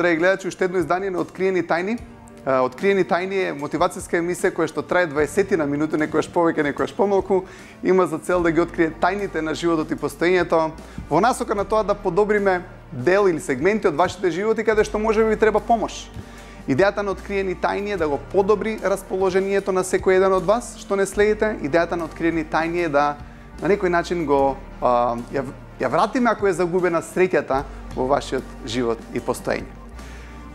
Драги гледачи, уште едно издание на Откриени тајни. Откриени тајни е мотивацијска емисија која што трае 20 на минути, некојаш повеќе, некојаш помалку. Има за цел да ги открие тајните на животот и постоењето, во насока на тоа да подобриме дел или сегменти од вашите животи каде што може би треба помош. Идејата на Откриени тајни е да го подобри расположението на секој еден од вас што не следите. Идејата на Откриени тајни е да на некој начин го ја вратиме ако е загубена среќата во вашиот живот и постоење.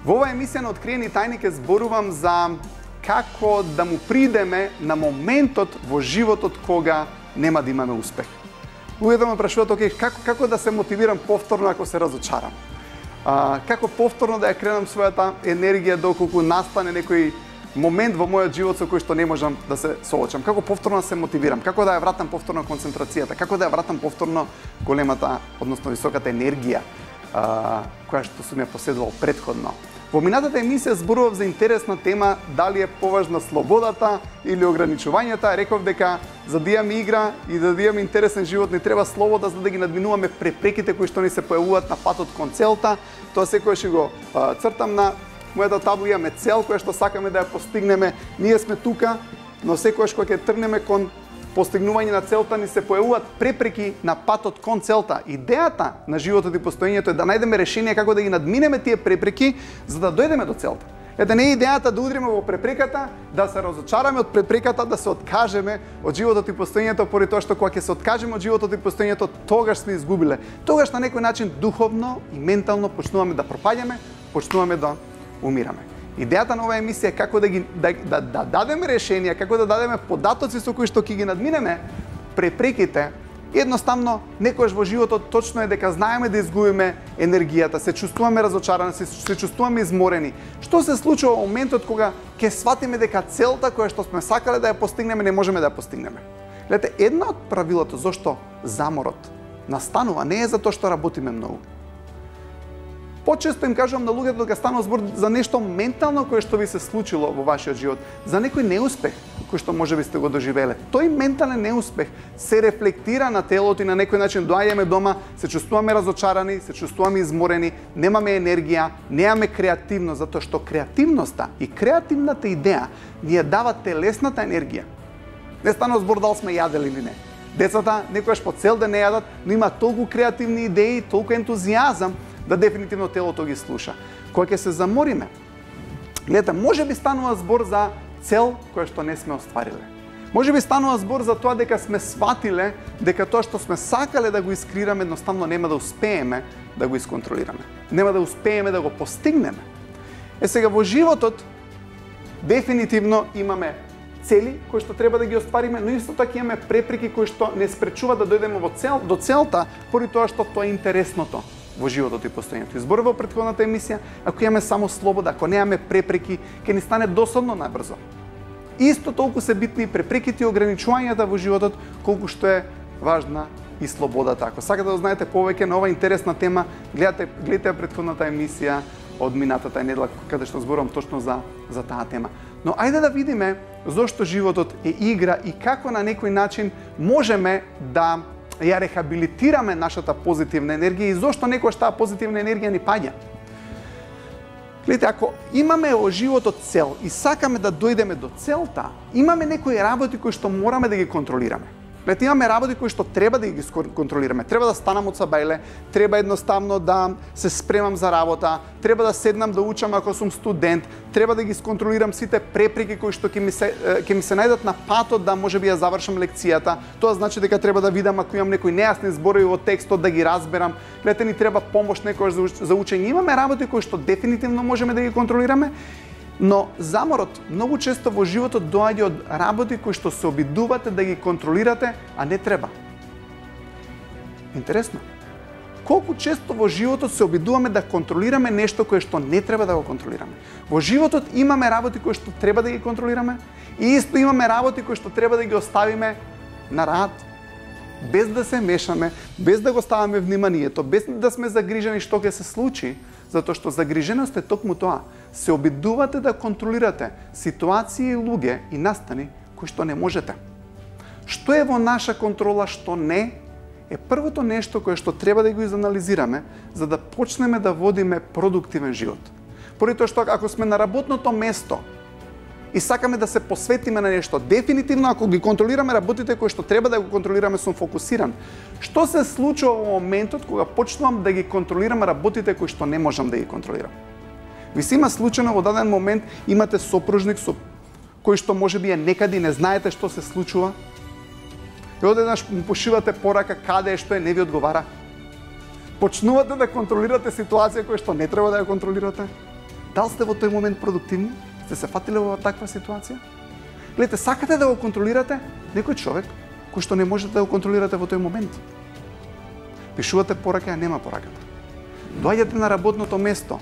Во оваа емисија на Откриени тајни ќе зборувам за како да му придеме на моментот во животот кога нема да имаме успех. Луѓето ме прашуваат, како да се мотивирам повторно ако се разочарам? Како повторно да ја кренам својата енергија доколку настане некој момент во мојот живот со кој што не можам да се соочам? Како повторно да се мотивирам? Како да ја вратам повторно концентрацијата? Како да ја вратам повторно големата, односно високата енергија која што сум ја поседувал претходно? Во минатата емисија зборував за интересна тема дали е поважна слободата или ограничувањата. Реков дека за да имаме игра и да имаме интересен живот не треба слобода за да ги надминуваме препреките кои што ни се појавуваат на патот кон целта. Тоа секојаш го цртам на мојата табло, имаме цел која што сакаме да ја постигнеме. Ние сме тука, но секојаш кога ќе тргнеме кон постигнување на целта ни се појавуваат препреки на патот кон целта. Идејата на животот и постоењето е да најдеме решение како да ги надминеме тие препреки за да дојдеме до целта. Ете, не е идејата да удриме во препреката, да се разочараме од препреката, да се откажеме од животот и постоењето, поради тоа што кога ќе се откажеме од животот и постоењето, тогаш сме изгубиле. Тогаш на некој начин духовно и ментално почнуваме да пропаѓаме, почнуваме да умираме. Идејата на оваа емисија е како да дадеме решенија, како да дадеме податоци со кои што ќе ги надминеме препреките. Едноставно, некојаш во животот точно е дека знаеме да изгубиме енергијата, се чувствуваме разочарани, се чувствуваме изморени. Што се случува во моментот кога ќе сватиме дека целта која што сме сакале да ја постигнеме не можеме да ја постигнеме? Гледате, една од правилото зошто заморот настанува не е затоа што работиме многу. Почесто им кажувам на луѓето дека станува збор за нешто ментално кое што ви се случило во вашиот живот, за некој неуспех кој што може би сте го доживеле. Тој ментален неуспех се рефлектира на телото и на некој начин доаѓаме дома, се чувствуваме разочарани, се чувствуваме изморени, немаме енергија, немаме креативност, затоа што креативноста и креативната идеја ни ја дава телесната енергија. Не станува збор дали сме јадели или не. Децата некојаш по цел ден не јадат, но има толку креативни идеи, толку ентузијазам да дефинитивно телото ги слуша. Кога ќе се замориме, гледате, може би станува збор за цел која што не сме оствариле. Може би станува збор за тоа дека сме сватиле дека тоа што сме сакале да го искреираме едноставно нема да успееме да го исконтролираме. Нема да успееме да го постигнеме. Сега во животот дефинитивно имаме цели кои што треба да ги оствариме, но исто така имаме препреки кои што не спречува да дојдеме до целта поради тоа што тоа е интересното во животот и постоењето. Изборува претходната емисија, ако имаме само слобода, ако немаме препреки, ќе ни стане досадно најбрзо. Исто толку се битни препреките и ограничувањата во животот, колку што е важна и слободата. Ако сакате да знаете повеќе на оваа интересна тема, гледате претходната емисија од минатата недела, каде што зборувам точно за таа тема. Но ајде да видиме зошто животот е игра и како на некој начин можеме да ја рехабилитираме нашата позитивна енергија и зошто некојаш таа позитивна енергија ни паѓа. Гледате, ако имаме во животот цел и сакаме да дојдеме до целта, имаме некои работи кои што мораме да ги контролираме. Гледате, имаме работи кои што треба да ги контролираме. Треба да станам од сабајле, треба едноставно да се спремам за работа, треба да седнам да учам ако сум студент, треба да ги сконтролирам сите препреки кои што ќе ми се најдат на патот да можеби ја завршам лекцијата. Тоа значи дека треба да видам ако имам некои нејасни зборови во текстот да ги разберам. Гледате, ни треба помош некојаш за учење. Имаме работи кои што дефинитивно можеме да ги контролираме. Но заморот многу често во животот доаѓа од работи кои што се обидувате да ги контролирате, а не треба. Интересно. Колку често во животот се обидуваме да контролираме нешто кое што не треба да го контролираме. Во животот имаме работи кои што треба да ги контролираме и исто имаме работи кои што треба да ги оставиме на рад, без да се мешаме, без да го ставаме вниманието, без да сме загрижени што ќе се случи, затоа што загриженост е токму тоа. Се обидувате да контролирате ситуации и луѓе и настани кои што не можете. Што е во наша контрола, што не, е првото нешто кое што треба да го изанализираме за да почнеме да водиме продуктивен живот. Поради тоа што ако сме на работното место и сакаме да се посветиме на нешто, дефинитивно ако ги контролираме работите кои што треба да го контролираме, сум фокусиран. Што се случува во моментот кога почнувам да ги контролирам работите кои што не можам да ги контролирам? Ви се има случајно во даден момент имате сопружник кој што можеби е некаде и не знаете што се случува. И одеднаш му пошивате порака каде е, што е, не ви одговара. Почнувате да контролирате ситуација која што не треба да ја контролирате. Дали сте во тој момент продуктивни? Сте се фатиле во таква ситуација? Гледате, сакате да го контролирате некој човек кој што не можете да го контролирате во тој момент. Пишувате порака, а нема пораката. Доаѓате на работното место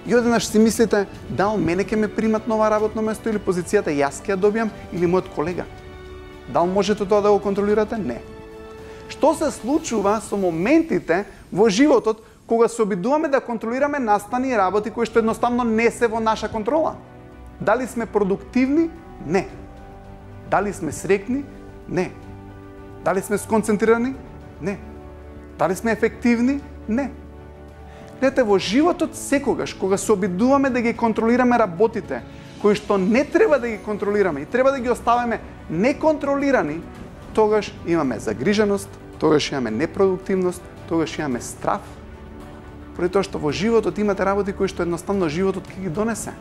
и одеднаш си мислите дали мене ќе ме примат на ова работно место или позицијата јас ќе ја добијам или мојот колега. Дали можете тоа да го контролирате? Не. Што се случува со моментите во животот кога се обидуваме да контролираме настани и работи кои што едноставно не се во наша контрола? Дали сме продуктивни? Не. Дали сме среќни? Не. Дали сме сконцентрирани? Не. Дали сме ефективни? Не. Гледате, во животот секогаш, кога се обидуваме да ги контролираме работите, кои што не треба да ги контролираме и треба да ги оставиме неконтролирани, тогаш имаме загриженост, тогаш имаме непродуктивност, тогаш имаме страв. Поради тоа што во животот имате работи кои што едноставно животот ќе ги донесе.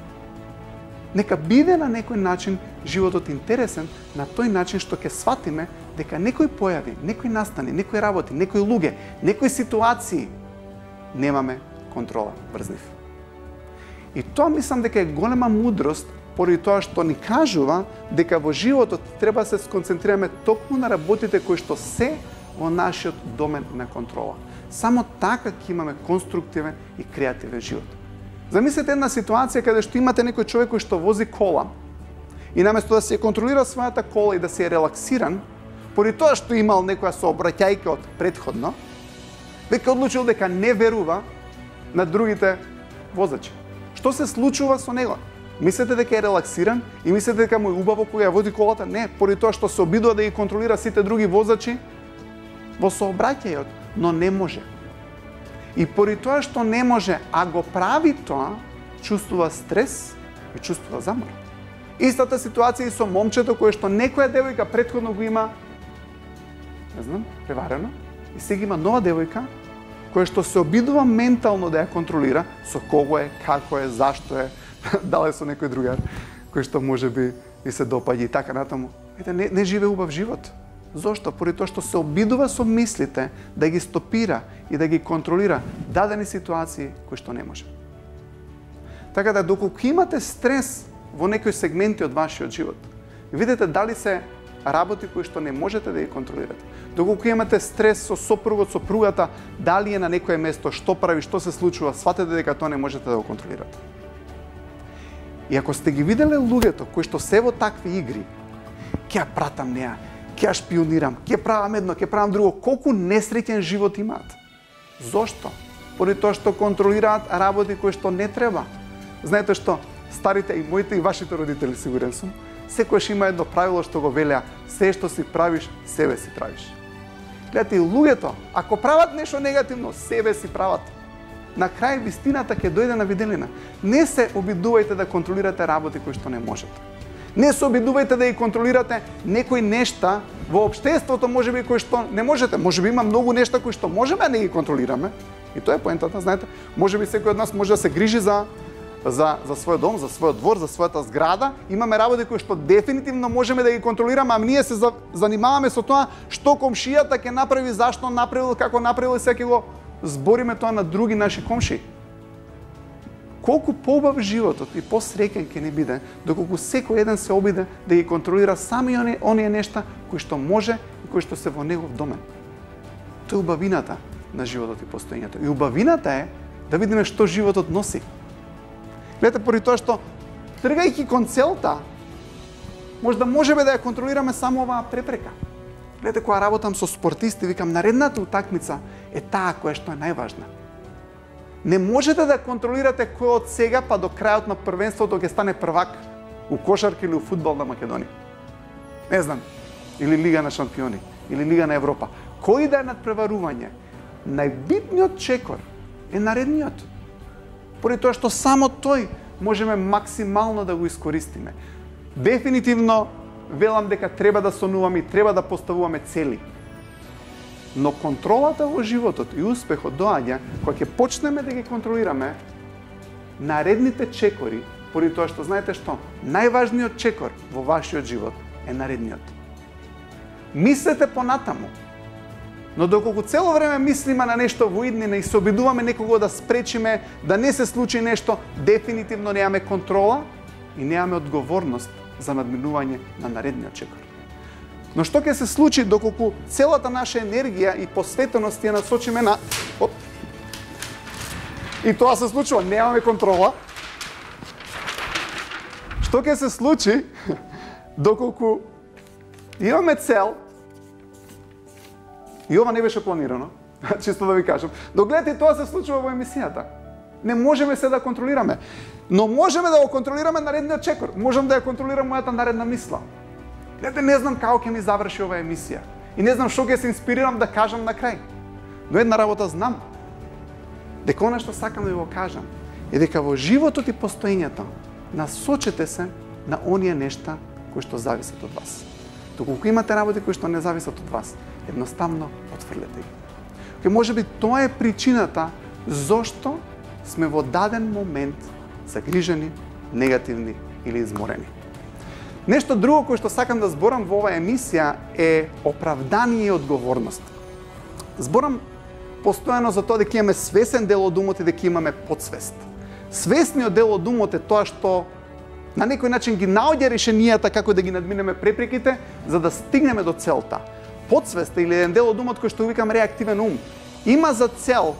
Нека биде на некој начин животот интересен, на тој начин што ќе сватиме дека некој појави, некој настани, некој работи, некој луѓе, некои ситуации немаме контрола врз нив. И тоа мислам дека е голема мудрост, поради тоа што ни кажува дека во животот треба да се сконцентрираме токму на работите кои што се во нашиот домен на контрола. Само така ќе имаме конструктивен и креативен живот. Замислете една ситуација каде што имате некој човек кој што вози кола и наместо да се контролира својата кола и да се е релаксиран, поради тоа што имал некоја сообраќајка од претходно, веќе одлучил дека не верува на другите возачи. Што се случува со него? Мислите дека е релаксиран и мислите дека му е убаво кога ја води колата? Не, поради тоа што се обидува да ги контролира сите други возачи во сообраќајот, но не може. И поради тоа што не може, а го прави тоа, чувствува стрес и чувствува замор. Истата ситуација и со момчето кое што некоја девојка претходно го има, не знам, преварено, и сега има нова девојка која што се обидува ментално да ја контролира со кого е, како е, зашто е, дали со некој другар кој што можеби и се допаѓа и така натаму. Не живее убав живот. Зошто? Поради тоа што се обидува со мислите да ги стопира и да ги контролира дадени ситуации кои што не може. Така да доколку имате стрес во некои сегменти од вашиот живот, видете дали се работи кои што не можете да ги контролирате. Доколку имате стрес со сопругот, сопругата, дали е на некое место, што прави, што се случува, сватете дека тоа не можете да го контролирате. И ако сте ги виделе луѓето кои што се во такви игри, ќе ја пратам неа, ќе ја шпионирам, ќе правам едно, ќе правам друго, колку несреќен живот имаат. Зошто? Поради тоа што контролираат работи кои што не треба. Знаете што, старите и моите и вашите родители, сигурен сум, секојаш има едно правило што го велеа: се што си правиш, себе си правиш. Гледате, и луѓето, ако прават нешто негативно, себе си прават. На крај вистината ќе дојде на виделина. Не се обидувајте да контролирате работи кои што не можете. Не се обидувајте да ги контролирате некои нешта во општеството, можеби кои што не можете. Можеби има многу нешта кои што можеме да не ги контролираме. И тоа е поентата, знаете. Можеби секој од нас може да се грижи за својот дом, за својот двор, за својата зграда. Имаме работи кои што дефинитивно можеме да ги контролираме, а ние се занимаваме со тоа што комшијата ќе направи, зашто направил, како направил, и сега ќе го збориме тоа на други наши комшии. Колку поубав животот и посреќен ќе ни биде доколку секој еден се обиде да ги контролира сами оние нешта кои што може и кои што се во негов домен. Тоа е убавината на животот и постоењето. И убавината е да видиме што животот носи. Гледате, поради тоа што тргајќи кон целта, можеме да ја контролираме само оваа препрека. Гледате, кога работам со спортисти, викам, наредната утакмица е таа која што е најважна. Не можете да контролирате кој од сега па до крајот на првенството ќе стане првак у кошарка или у фудбал на Македонија. Не знам, или Лига на шампиони, или Лига на Европа. кој да е надпреварување, најбитниот чекор е наредниот. Поради тоа што само тој можеме максимално да го искористиме. Дефинитивно велам дека треба да сонуваме и треба да поставуваме цели. Но контролата во животот и успехот доаѓа кога ќе почнеме да ги контролираме наредните чекори, поради тоа што знаете што, најважниот чекор во вашиот живот е наредниот. Мислете понатаму, но доколку цело време мислиме на нешто во иднина и се обидуваме некого да спречиме да не се случи нешто, дефинитивно немаме контрола и немаме одговорност за надминување на наредниот чекор. Но што ќе се случи доколку целата наша енергија и посветеност ја насочиме на... И тоа се случува, немаме контрола. Што ќе се случи доколку имаме цел, и ова не беше планирано, чисто да ви кажам, но гледате, тоа се случува во емисијата. Не можеме се да контролираме, но можеме да го контролираме наредниот чекор. Можам да ја контролирам мојата наредна мисла. Гледате, не знам како ќе ми заврши оваа емисија и не знам што ќе се инспирирам да кажам на крај. Но една работа знам, дека она што сакам да ви го кажам е дека во животот и постоењето насочете се на оние нешта кои што зависат од вас. Доколку имате работи кои што не зависат од вас, едноставно отфрлете ги. Ке можеби тоа е причината зошто сме во даден момент загрижени, негативни или изморени. Нешто друго кое што сакам да зборам во оваа емисија е оправдание и одговорност. Зборам постојано за тоа дека имаме свесен дел од умот и дека имаме подсвест. Свесниот дел од умот е тоа што на некој начин ги наоѓа решенијата како да ги надминеме препреките за да стигнеме до целта. Подсвеста или еден дел од умот кој што викам реактивен ум има за цел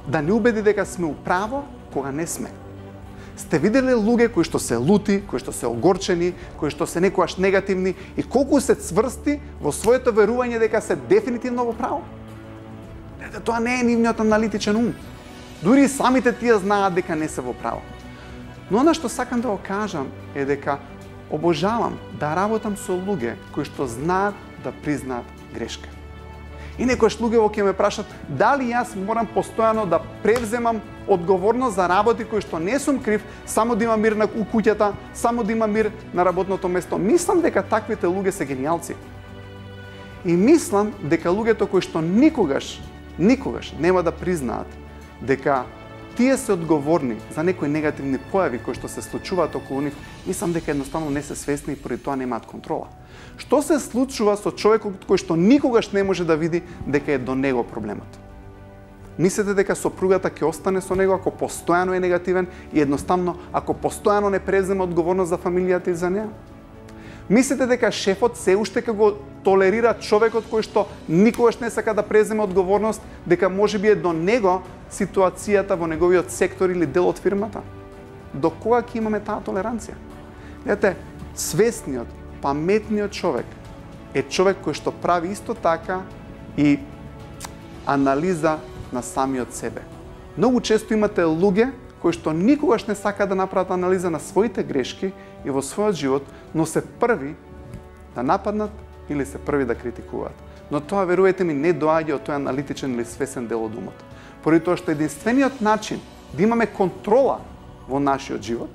да не убеди дека сме управо кога не сме. Сте виделе луѓе кои што се лути, кои што се огорчени, кои што се некојаш негативни и колку се цврсти во своето верување дека се дефинитивно во право? Тоа не е нивниот аналитичен ум. Дури самите тие знаат дека не се во право. Но она што сакам да го кажам е дека обожавам да работам со луѓе кои што знаат да признаат грешка. И некојаш луѓе ќе ме прашат дали јас морам постојано да превземам одговорност за работи кои што не сум крив, само да имам мир на куќата, само да имам мир на работното место. Мислам дека таквите луѓе се гениалци. И мислам дека луѓето кои што никогаш нема да признаат дека тие се одговорни за некои негативни појави кои што се случуваат околу нив, мислам дека едноставно не се свесни и поради тоа немаат контрола. Што се случува со човекот кој што никогаш не може да види дека е до него проблемот? Мислите дека сопругата ќе остане со него ако постојано е негативен и едноставно ако постојано не презема одговорност за фамилијата и за неа? Мислите дека шефот се уште ќе го толерира човекот кој што никогаш не сака да преземе одговорност, дека можеби е до него ситуацијата во неговиот сектор или дел од фирмата? До кога ќе имаме таа толеранција? Гледате, свесниот, паметниот човек е човек кој што прави исто така и анализа на самиот себе. Многу често имате луѓе кои што никогаш не сакаат да направат анализа на своите грешки и во својот живот, но се први да нападнат или се први да критикуваат. Но тоа, верувајте ми, не доаѓа од тој аналитичен или свесен дел од умот. Поради тоа што единствениот начин да имаме контрола во нашиот живот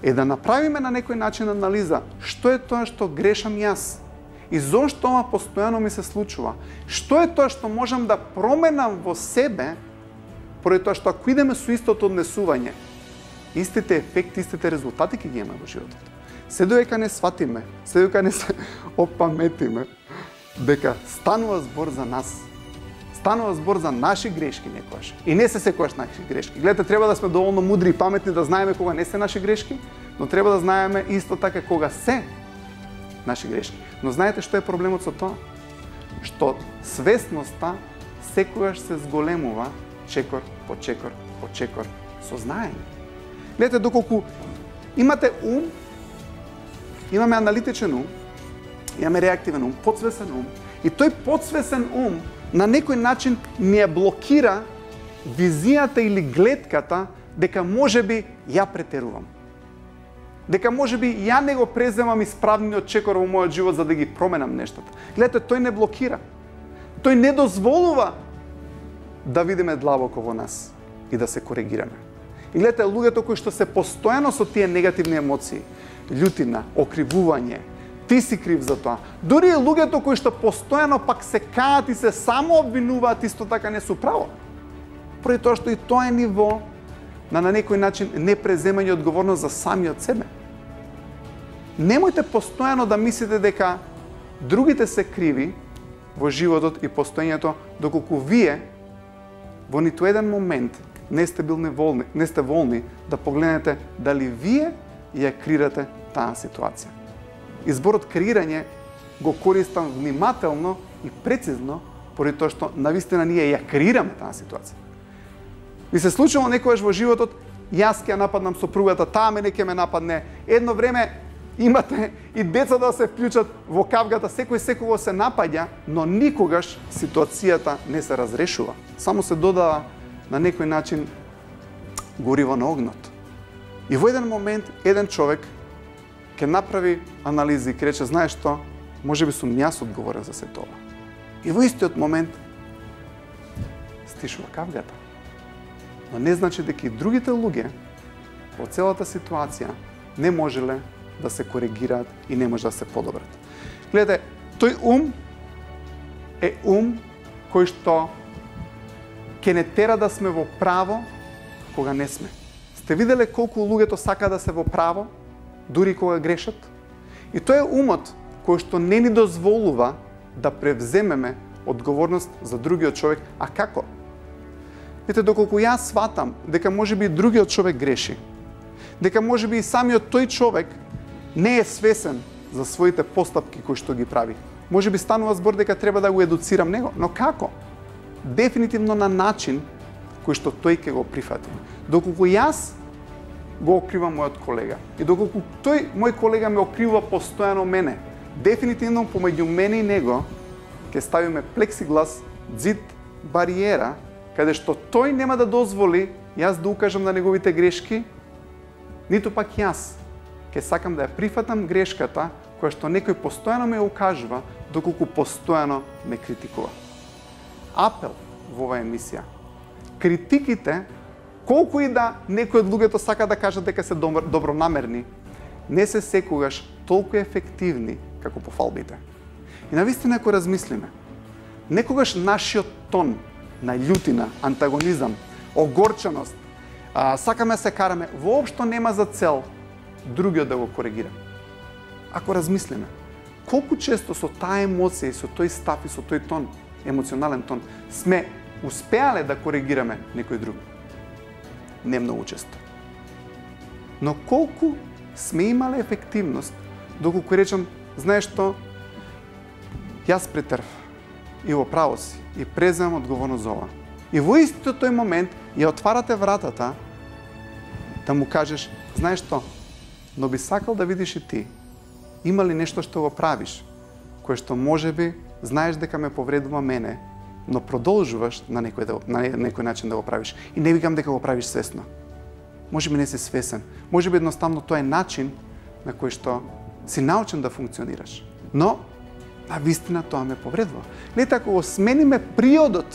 е да направиме на некој начин анализа што е тоа што грешам јас и зошто ова постојано ми се случува. Што е тоа што можам да променам во себе, поради тоа што ако идеме со истото однесување, истите ефекти, истите резултати ќе ги имаме во животот. Се додека не сватиме, се додека не се опаметиме, дека станува збор за нас. Станува збор за наши грешки некојаш. И не се секојаш наши грешки. Гледате, треба да сме доволно мудри и паметни да знаеме кога не се наши грешки, но треба да знаеме исто така кога се наши грешки. Но знаете што е проблемот со тоа? Што свесноста секојаш се зголемува чекор по чекор по чекор со знаење. Гледате, доколку имате ум, имаме аналитичен ум, имаме реактивен ум, подсвесен ум, и тој подсвесен ум на некој начин ни ја блокира визијата или гледката дека можеби ја претерувам. дека можеби ја не го преземам исправниот чекор во мојот живот за да ги променам нештата. Гледате, тој не блокира. Тој не дозволува да видиме длабоко во нас и да се коригираме. И гледате, луѓето кои што се постојано со тие негативни емоции, љутина, окривување, ти си крив за тоа. Дури и луѓето кои што постојано пак се каат и се само обвинуваат, исто така не су право. Поради тоа што и тоа е ниво на некој начин не преземање одговорност за самиот себе. Немојте постојано да мислите дека другите се криви во животот и постоењето, доколку вие во ниту еден момент не сте волни да погледнете дали вие ја креирате таа ситуација. Изборот креирање го користам внимателно и прецизно, поради тоа што навистина ние ја креираме таа ситуација. Ви се случило некојаш во животот, јас ќе ја нападнам сопругата, таа мене ќе ме нападне. Едно време имате и деца да се вклучат во кавгата, секој секого се напаѓа, но никогаш ситуацијата не се разрешува. Само се додава на некој начин гориво на огнот. И во еден момент, еден човек ќе направи анализи и ќе рече, знаеш што, можеби сум јас одговорен за се тоа. И во истиот момент стишува кавгата. Но не значи дека и другите луѓе во целата ситуација не можеле да се коригираат и не може да се подобрат. Гледате, тој ум е ум кој што ќе не тера да сме во право кога не сме. Сте виделе колку луѓето сака да се во право, дури кога грешат? И тој е умот кој што не ни дозволува да превземеме одговорност за другиот човек. А како? Видите, доколку јас сватам дека можеби другиот човек греши, дека можеби и самиот тој човек не е свесен за своите постапки кои што ги прави. Можеби станува збор дека треба да го едуцирам него, но како? Дефинитивно на начин кој што тој ќе го прифати. Доколку јас го окривам мојот колега и доколку тој мој колега ме окрива постојано мене, дефинитивно помеѓу мене и него ќе ставиме плексиглас, ѕид, бариера, каде што тој нема да дозволи јас да укажам на неговите грешки, ниту пак јас ќе сакам да ја прифатам грешката која што некој постојано ме укажува, доколку постојано ме критикува. Апел во оваа емисија. Критиките, колку и да некој од луѓето сака да кажат дека се добронамерни, не се секогаш толку ефективни како пофалбите. И навистина ако размислиме, некогаш нашиот тон на љутина, антагонизам, огорченост, сакаме се караме, воопшто нема за цел другиот да го коригира. Ако размислиме, колку често со таа емоција и со тој став и со тој тон, емоционален тон, сме успеале да коригираме некој друг? Не многу често. Но колку сме имале ефективност, доколку речам, знаеш што, јас претрв и во право си и преземам одговорност за ова. И во истиот тој момент ја отварате вратата да му кажеш, знаеш што, но би сакал да видиш и ти, има ли нешто што го правиш, кое што можеби знаеш дека ме повредува мене, но продолжуваш на некој начин да го правиш. И не викам дека го правиш свесно. Можеби не си свесен. Можеби едноставно тоа е начин на кој што си научен да функционираш. Но, на вистина тоа ме повредува. Лете, ако го смениме приодот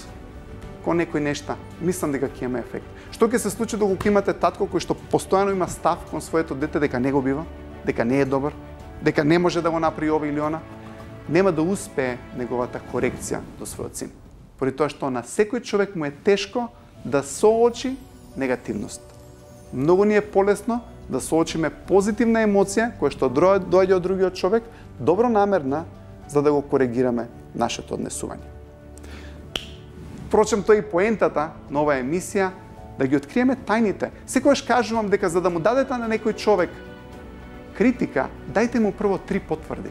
кон некој нешта, мислам дека ќе има ефект. Што ќе се случи доколку имате татко кој што постојано има став кон своето дете дека не го бива, дека не е добар, дека не може да го направи ова или она, нема да успее неговата корекција до својот син. Поради тоа што на секој човек му е тешко да соочи негативност. Многу ни е полесно да соочиме позитивна емоција која што доаѓа од другиот човек, добронамерна, за да го коригираме нашето однесување. Впрочем, тоа и поентата на оваа емисија, да ги откриеме тајните. Секогаш кажувам дека за да му дадете на некој човек критика, дајте му прво 3 потврди.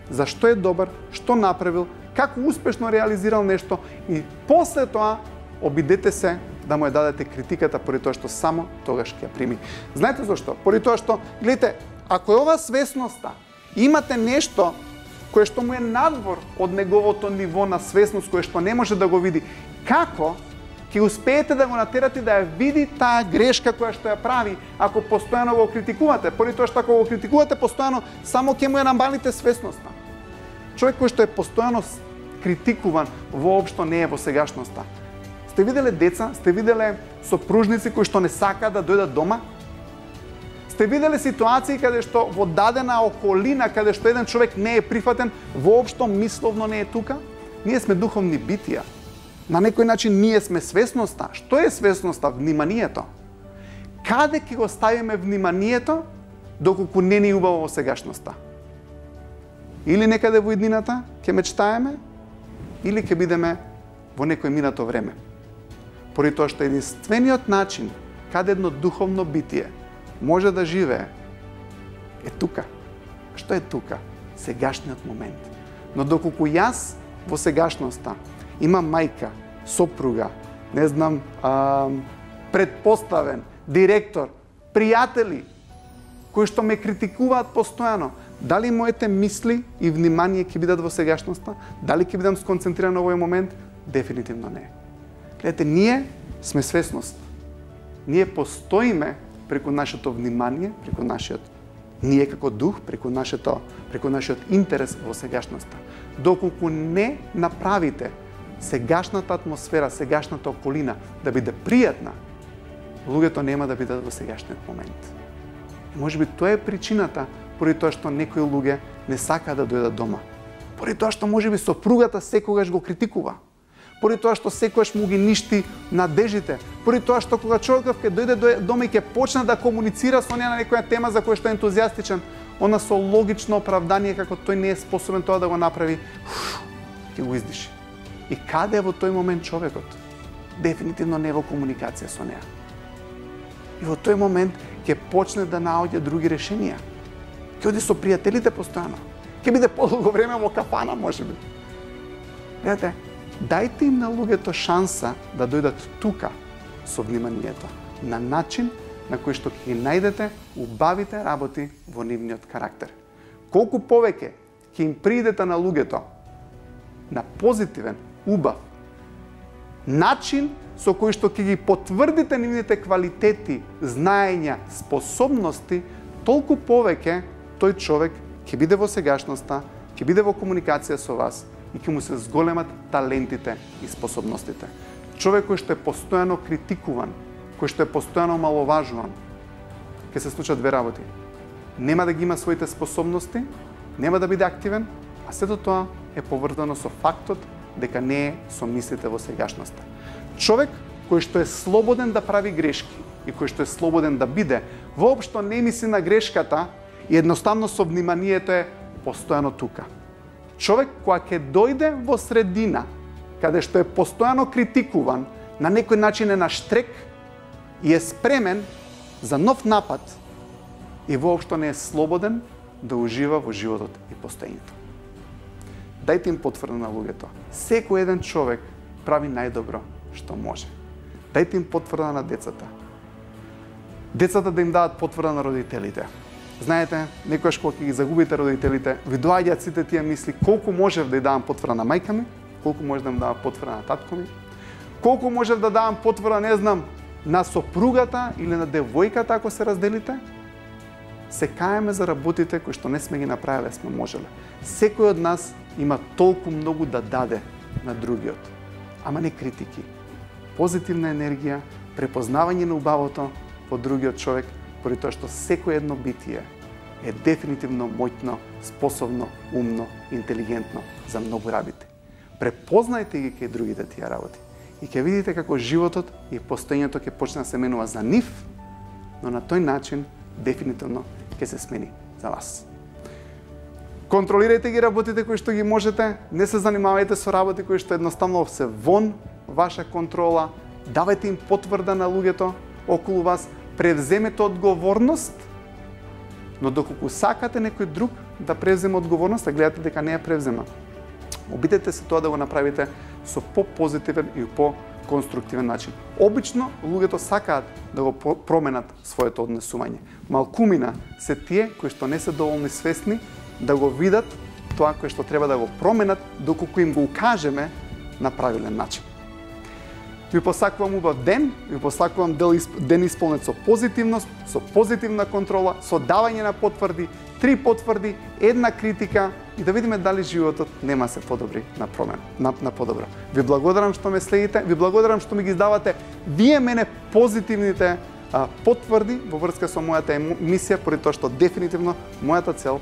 Зашто е добар, што направил, како успешно реализирал нешто и после тоа обидете се да му ја дадете критиката поради тоа што само тогаш ќе ја прими. Знаете зашто? Поради тоа што, гледате, ако е ова свесноста, имате нешто кое што му е надвор од неговото ниво на свесност, кое што не може да го види, како ќе успеете да го натерате да ја види таа грешка која што ја прави, ако постојано го критикувате. Поради тоа што ако го критикувате постојано, само ќе му ја намалите свесноста. Човек кој што е постојано критикуван, воопшто не е во сегашноста. Сте виделе деца, сте виделе сопружници кои што не сакаат да дојдат дома? Сте виделе ситуации каде што во дадена околина, каде што еден човек не е прифатен, воопшто мисловно не е тука? Ние сме духовни битија. На некој начин ние сме свесноста. Што е свесноста? Вниманието. Каде ќе го ставиме вниманието доколку не ни убаво во сегашноста? Или некаде во иднината ќе мечтаеме, или ќе бидеме во некој минато време. Поради тоа што единствениот начин каде едно духовно битие може да живее е тука. Што е тука? Сегашниот момент. Но доколку јас во сегашноста имам мајка, сопруга, не знам, предпоставен, директор, пријатели, кои што ме критикуваат постојано, дали моите мисли и внимание ќе бидат во сегашноста? Дали ќе бидам сконцентриран на овој момент? Дефинитивно не. Гледате, ние сме свесност. Ние постоиме преку нашето внимание, преку нашиот ние како дух, преку нашиот интерес во сегашноста. Доколку не направите сегашната атмосфера, сегашната околина да биде пријатна, луѓето нема да бидат во сегашниот момент. И можеби тоа е причината поради тоа што некои луѓе не сакаат да дојдат дома. Поради тоа што можеби сопругата секогаш го критикува. Поради тоа што секогаш му ги ништи надежите. Поради тоа што кога човеков ќе дојде дома и ќе почне да комуницира со неа на некоја тема за која што е ентузијастичен, она со логично оправдание како тој не е способен тоа да го направи, ќе го издиши. И каде е во тој момент човекот? Дефинитивно не во комуникација со неа. И во тој момент ќе почне да наоѓа други решенија. Ќе оди со пријателите постојано. Ќе биде подолго време во кафана, можеби. Гледате, дајте им на луѓето шанса да дојдат тука со вниманието, на начин на кој што ќе ги најдете убавите работи во нивниот карактер. Колку повеќе ќе им придете на луѓето на позитивен, убав начин со кој што ќе ги потврдите нивните квалитети, знаења, способности, толку повеќе тој човек ќе биде во сегашноста, ќе биде во комуникација со вас и ќе му се зголемат талентите и способностите. Човек кој што е постојано критикуван, кој што е постојано маловажуван, ќе се случат две работи. Нема да ги има своите способности, нема да биде активен, а сето тоа е поврзано со фактот дека не е со мислите во сегашноста. Човек кој што е слободен да прави грешки и кој што е слободен да биде, воопшто не мисли на грешката и едноставно со вниманието е постојано тука. Човек која ќе дојде во средина, каде што е постојано критикуван, на некој начин е на штрек и е спремен за нов напад и воопшто не е слободен да ужива во животот и постоењето. Дајте им потврда на луѓето. Секој еден човек прави најдобро што може. Дајте им потврда на децата. Децата да им дадат потврда на родителите. Знаете, некојаш кога ќе ги загубите родителите, ви доаѓаат сите тие мисли колку можев да ја давам потврда на мајка ми, колку можев да им давам потврда на татко ми, колку можев да давам потврда, не знам, на сопругата или на девојката ако се разделите. Се каеме за работите кои што не сме ги направиле, сме можеле. Секој од нас има толку многу да даде на другиот, ама не критики. Позитивна енергија, препознавање на убавото во другиот човек, поради тоа што секој едно битие е дефинитивно моќно, способно, умно, интелигентно за многу работи. Препознајте ги кај другите тие работи и ќе видите како животот и постоењето ќе почне да се менува за нив, но на тој начин дефинитивно ќе се смени за вас. Контролирајте ги работите кои што ги можете, не се занимавајте со работи кои што едноставно се вон ваша контрола, давајте им потврда на луѓето околу вас, превземете одговорност, но доколку сакате некој друг да превземе одговорност, а гледате дека не ја превзема, обидете се тоа да го направите со по-позитивен и по-конструктивен начин. Обично луѓето сакаат да го променат своето однесување. Малкумина се тие кои што не се доволно свесни да го видат тоа кое што треба да го променат доколку им го укажеме на правилен начин. Ви посакувам убав ден, ви посакувам ден исполнет со позитивност, со позитивна контрола, со давање на потврди, 3 потврди, 1 критика и да видиме дали животот нема се подобри на промена, на подобро. Ви благодарам што ме следите, ви благодарам што ми ги давате вие мене позитивните потврди во врска со мојата емисија, поради тоа што дефинитивно мојата цел